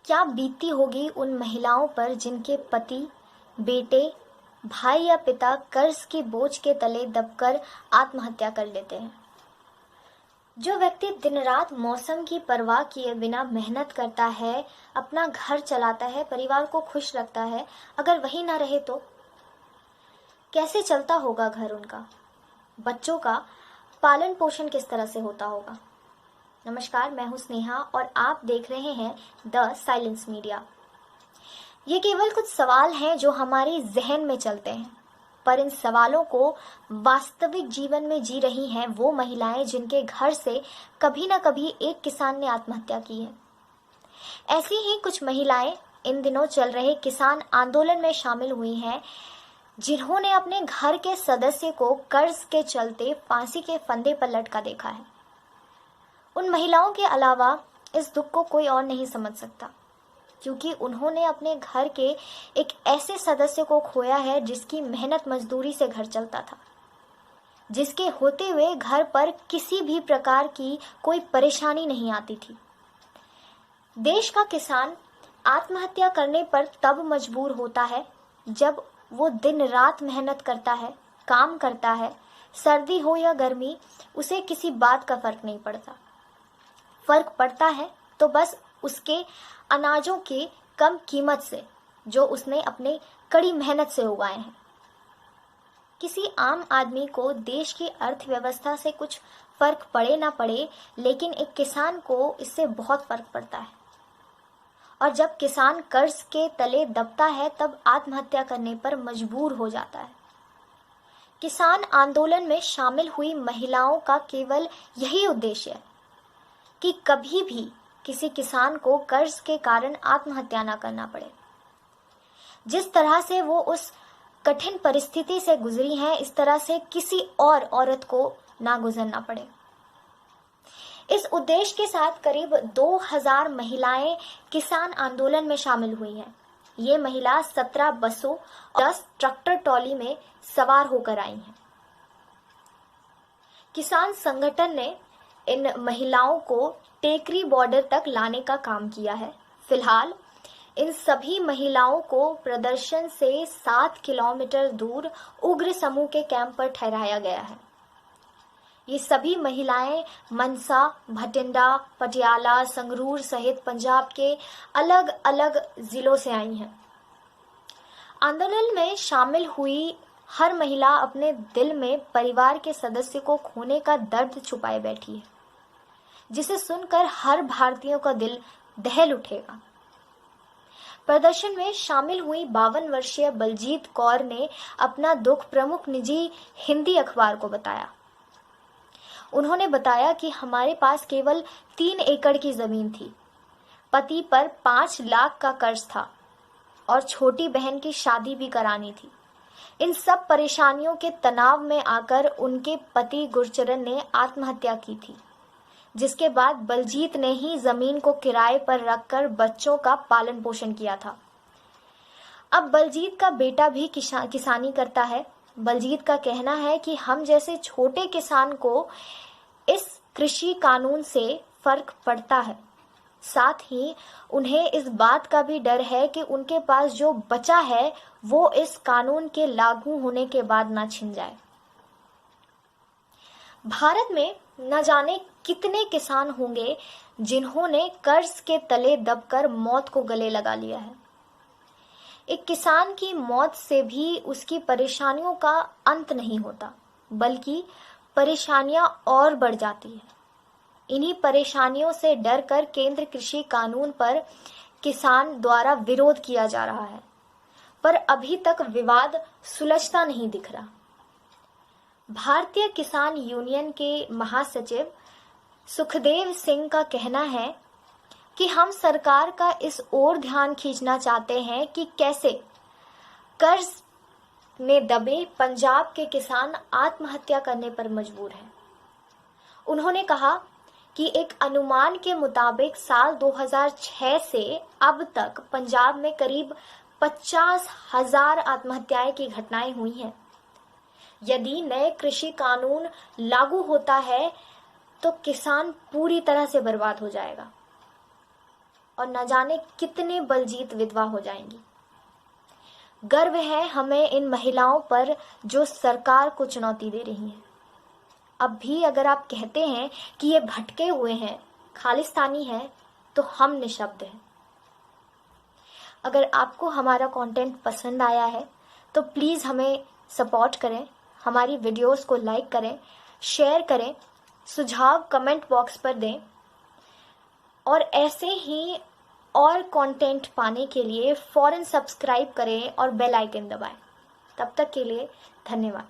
क्या बीतती होगी उन महिलाओं पर जिनके पति, बेटे, भाई या पिता कर्ज के बोझ के तले दबकर आत्महत्या कर लेते हैं। जो व्यक्ति दिन रात मौसम की परवाह किए बिना मेहनत करता है, अपना घर चलाता है, परिवार को खुश रखता है, अगर वही ना रहे तो कैसे चलता होगा घर उनका? बच्चों का पालन पोषण किस तरह से होता होगा? नमस्कार, मैं हूं स्नेहा और आप देख रहे हैं द साइलेंस मीडिया। ये केवल कुछ सवाल हैं जो हमारे जहन में चलते हैं, पर इन सवालों को वास्तविक जीवन में जी रही हैं वो महिलाएं जिनके घर से कभी ना कभी एक किसान ने आत्महत्या की है। ऐसी ही कुछ महिलाएं इन दिनों चल रहे किसान आंदोलन में शामिल हुई हैं, जिन्होंने अपने घर के सदस्य को कर्ज के चलते फांसी के फंदे पर लटका देखा है। उन महिलाओं के अलावा इस दुख को कोई और नहीं समझ सकता, क्योंकि उन्होंने अपने घर के एक ऐसे सदस्य को खोया है जिसकी मेहनत मजदूरी से घर चलता था, जिसके होते हुए घर पर किसी भी प्रकार की कोई परेशानी नहीं आती थी। देश का किसान आत्महत्या करने पर तब मजबूर होता है जब वो दिन रात मेहनत करता है, काम करता है, सर्दी हो या गर्मी, उसे किसी बात का फर्क नहीं पड़ता। फर्क पड़ता है तो बस उसके अनाजों की कम कीमत से, जो उसने अपने कड़ी मेहनत से उगाए हैं। किसी आम आदमी को देश की अर्थव्यवस्था से कुछ फर्क पड़े ना पड़े, लेकिन एक किसान को इससे बहुत फर्क पड़ता है। और जब किसान कर्ज के तले दबता है तब आत्महत्या करने पर मजबूर हो जाता है। किसान आंदोलन में शामिल हुई महिलाओं का केवल यही उद्देश्य है कि कभी भी किसी किसान को कर्ज के कारण आत्महत्या ना करना पड़े। जिस तरह से वो उस कठिन परिस्थिति से गुजरी हैं, इस तरह से किसी और औरत को ना गुजरना पड़े। इस उद्देश्य के साथ करीब 2000 महिलाएं किसान आंदोलन में शामिल हुई हैं। ये महिला 17 बसों, 10 ट्रैक्टर ट्रॉली में सवार होकर आई हैं। किसान संगठन ने इन महिलाओं को टेकरी बॉर्डर तक लाने का काम किया है। फिलहाल इन सभी महिलाओं को प्रदर्शन से 7 किलोमीटर दूर उग्र समूह के कैंप पर ठहराया गया है। ये सभी महिलाएं मनसा, भटिंडा, पटियाला, संगरूर सहित पंजाब के अलग अलग जिलों से आई हैं। आंदोलन में शामिल हुई हर महिला अपने दिल में परिवार के सदस्य को खोने का दर्द छुपाए बैठी है, जिसे सुनकर हर भारतीयों का दिल दहल उठेगा। प्रदर्शन में शामिल हुई 52 वर्षीय बलजीत कौर ने अपना दुख प्रमुख निजी हिंदी अखबार को बताया। उन्होंने बताया कि हमारे पास केवल 3 एकड़ की जमीन थी, पति पर 5 लाख का कर्ज था और छोटी बहन की शादी भी करानी थी। इन सब परेशानियों के तनाव में आकर उनके पति गुरचरण ने आत्महत्या की थी, जिसके बाद बलजीत ने ही जमीन को किराए पर रखकर बच्चों का पालन पोषण किया था। अब बलजीत का बेटा भी किसानी करता है। बलजीत का कहना है कि हम जैसे छोटे किसान को इस कृषि कानून से फर्क पड़ता है। साथ ही उन्हें इस बात का भी डर है कि उनके पास जो बचा है वो इस कानून के लागू होने के बाद ना छिन जाए। भारत में न जाने कितने किसान होंगे जिन्होंने कर्ज के तले दबकर मौत को गले लगा लिया है। एक किसान की मौत से भी उसकी परेशानियों का अंत नहीं होता, बल्कि परेशानियां और बढ़ जाती है। इन्हीं परेशानियों से डरकर केंद्र कृषि कानून पर किसान द्वारा विरोध किया जा रहा है, पर अभी तक विवाद सुलझता नहीं दिख रहा। भारतीय किसान यूनियन के महासचिव सुखदेव सिंह का कहना है कि हम सरकार का इस ओर ध्यान खींचना चाहते हैं कि कैसे कर्ज में दबे पंजाब के किसान आत्महत्या करने पर मजबूर हैं। उन्होंने कहा कि एक अनुमान के मुताबिक साल 2006 से अब तक पंजाब में करीब 50,000 आत्महत्याएं की घटनाएं हुई हैं। यदि नए कृषि कानून लागू होता है तो किसान पूरी तरह से बर्बाद हो जाएगा। और न जाने कितने बलजीत विधवा हो जाएंगी। गर्व है हमें इन महिलाओं पर जो सरकार को चुनौती दे रही है। अब भी अगर आप कहते हैं कि ये भटके हुए हैं, खालिस्तानी है, तो हम निशब्द हैं। अगर आपको हमारा कंटेंट पसंद आया है तो प्लीज़ हमें सपोर्ट करें, हमारी वीडियोस को लाइक करें, शेयर करें, सुझाव कमेंट बॉक्स पर दें और ऐसे ही और कंटेंट पाने के लिए फौरन सब्सक्राइब करें और बेल आइकन दबाएं। तब तक के लिए धन्यवाद।